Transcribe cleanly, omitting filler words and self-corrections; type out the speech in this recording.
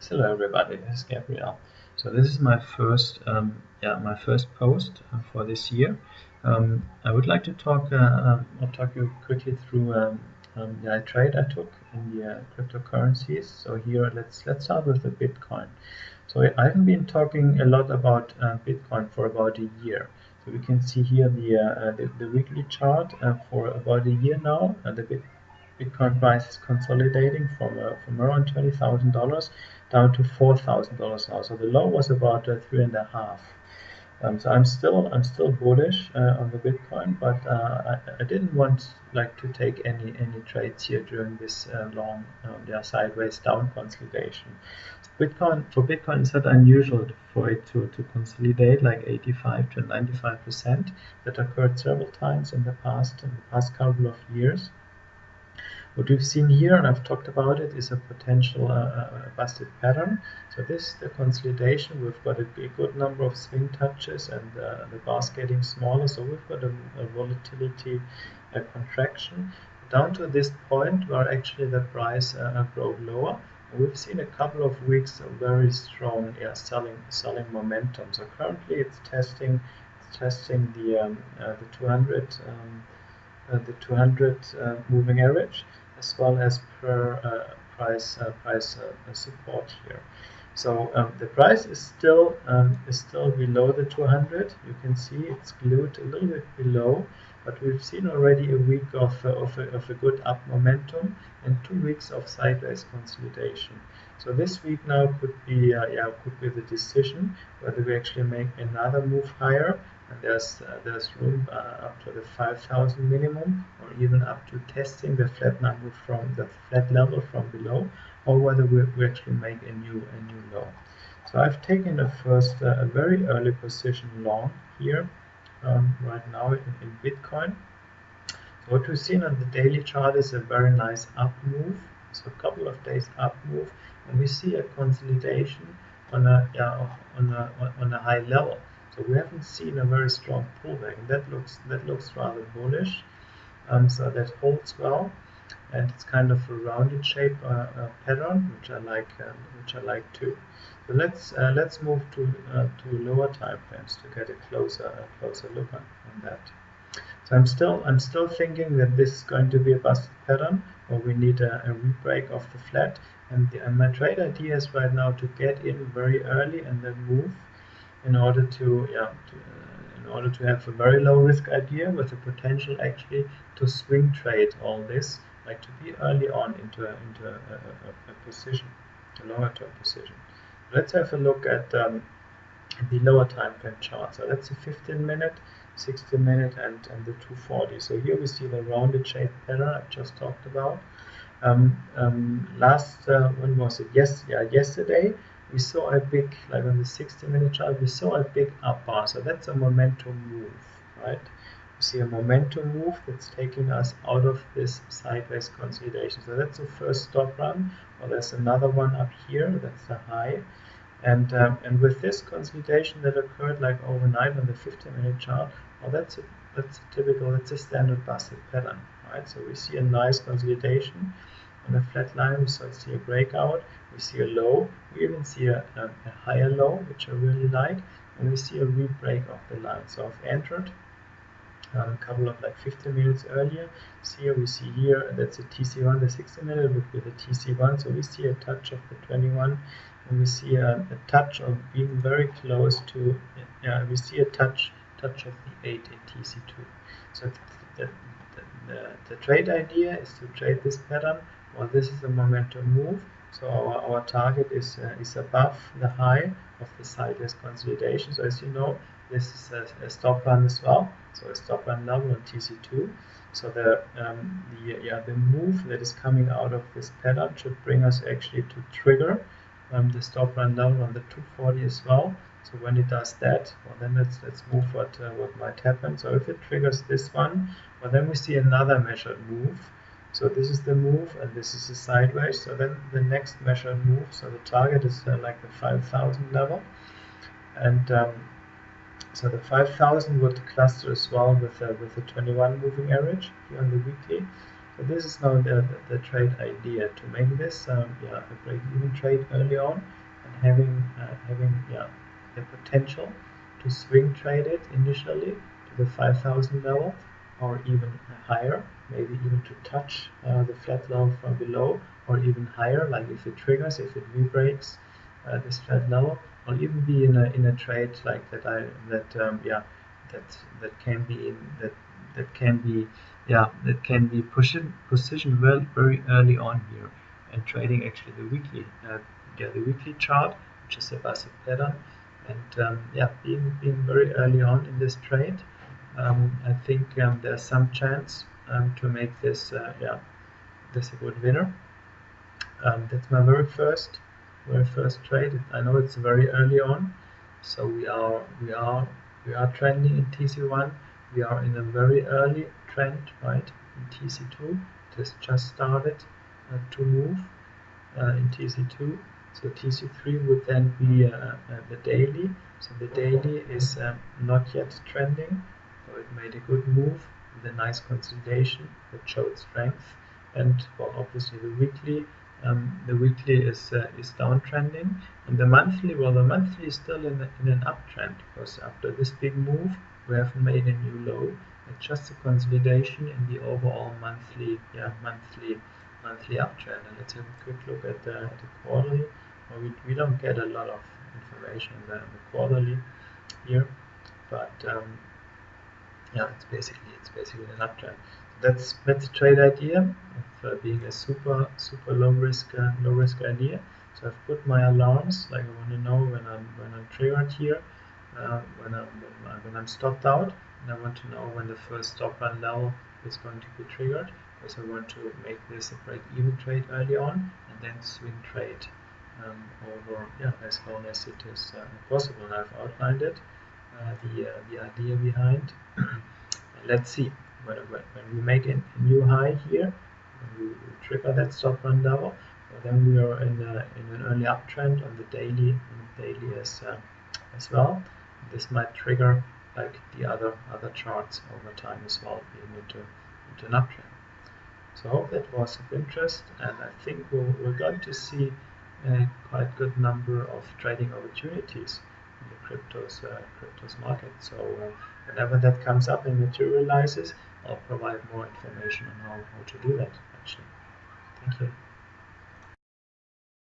Hello everybody, this is Gabriel. So this is my first, my first post for this year. I would like to I'll talk you quickly through the trade I took in the cryptocurrencies. So here, let's start with the Bitcoin. So I haven't been talking a lot about Bitcoin for about a year. So we can see here the weekly chart for about a year now. Bitcoin price is consolidating from around $20,000 down to $4,000 now. So the low was about 3.5. So I'm still bullish on the Bitcoin, but I didn't want to take any trades here during this long sideways down consolidation. For Bitcoin, it's not unusual for it to consolidate like 85 to 95%. That occurred several times in the past couple of years. What we've seen here, and I've talked about it, is a potential busted pattern. So this the consolidation. We've got a good number of swing touches, and the bar's getting smaller. So we've got a volatility contraction down to this point where actually the price broke lower. We've seen a couple of weeks of very strong selling momentum. So currently it's testing the 200 moving average, as well as per price support here. So the price is still below the 200. You can see it's glued a little bit below, but we've seen already a week of a good up momentum and 2 weeks of sideways consolidation. So this week now could be the decision whether we actually make another move higher. And there's room up to the 5,000 minimum, or even up to testing the flat number from the flat level from below, or whether we actually make a new low. So I've taken a very early position long here right now in Bitcoin. So what we've seen on the daily chart is a very nice up move. So a couple of days up move, and we see a consolidation on a high level. So we haven't seen a very strong pullback, and that looks rather bullish. So that holds well, and it's kind of a rounded shape pattern, which I like too. So let's move to lower time frames to get a closer look on that. So I'm still thinking that this is going to be a busted pattern, or we need a re-break of the flat. And my trade idea is right now to get in very early and then move, in order to have a very low risk idea with the potential actually to swing trade all this, like to be early on into a position, a longer term position. Let's have a look at the lower time frame chart. So that's a 15-minute, 60-minute, and the 240. So here we see the rounded shape pattern I just talked about. When was it? Yesterday we saw a big, like on the 60-minute chart, we saw a big up bar. So that's a momentum move, right? We see a momentum move that's taking us out of this sideways consolidation. So that's the first stop run. Well, there's another one up here. That's the high. And with this consolidation that occurred like overnight on the 15-minute chart, well, that's a standard busted pattern, right? So we see a nice consolidation on a flat line. We see a breakout, we see a low, we even see a higher low, which I really like, and we see a re-break of the line. So I've entered a couple of 15 minutes earlier. We see here that's a TC1, the 60 minute would be the TC1. So we see a touch of the 21, and we see a touch of being very close to, we see a touch of the 8 in TC2. So the trade idea is to trade this pattern. Well, this is a momentum move. So our target is above the high of the sideways consolidation. So as you know, this is a stop run as well. So a stop run level on TC2. So the move that is coming out of this pattern should bring us actually to trigger the stop run level on the 240 as well. So when it does that, well, then let's move what might happen. So if it triggers this one, well, then we see another measured move. So this is the move, and this is the sideways. So then the next measured move. So the target is like the 5,000 level, and so the 5,000 would cluster as well with the 21 moving average here on the weekly. So this is now the trade idea, to make this a break-even trade early on, and having the potential to swing trade it initially to the 5,000 level, or even higher, maybe even to touch the flat level from below, or even higher, like if it triggers, if it re-breaks this flat level, or even be in a trade like that that can be in that can be positioned well very early on here, and trading actually the weekly chart, which is a basic pattern, and being very early on in this trade. I think there's some chance to make this a good winner. That's my very first trade. I know it's very early on, so we are trending in TC1. We are in a very early trend, right? In TC2, it has just started to move in TC2. So TC3 would then be the daily. So the daily is not yet trending, so it made a good move with a nice consolidation that showed strength. And well, obviously the weekly is downtrending, and the monthly is still in an uptrend, because after this big move we have made a new low. It's just a consolidation in the overall monthly uptrend. And let's have a quick look at the quarterly. Well, we don't get a lot of information in the quarterly here, but it's basically an uptrend. That's the trade idea of being a super low risk idea. So I've put my alarms, like I want to know when I'm triggered here, when I'm stopped out, and I want to know when the first stop run level is going to be triggered, because I want to make this a break-even trade early on, and then swing trade over as long as it is possible. And I've outlined it, the idea behind. Let's see when we make a new high here, when we trigger that stop run level, then we are in an early uptrend on the daily as well. This might trigger like the other charts over time as well, being into an uptrend. So I hope that was of interest, and I think we're going to see a quite good number of trading opportunities in the cryptos market. So whenever that comes up and materializes, I'll provide more information on how to do that actually. Thank you.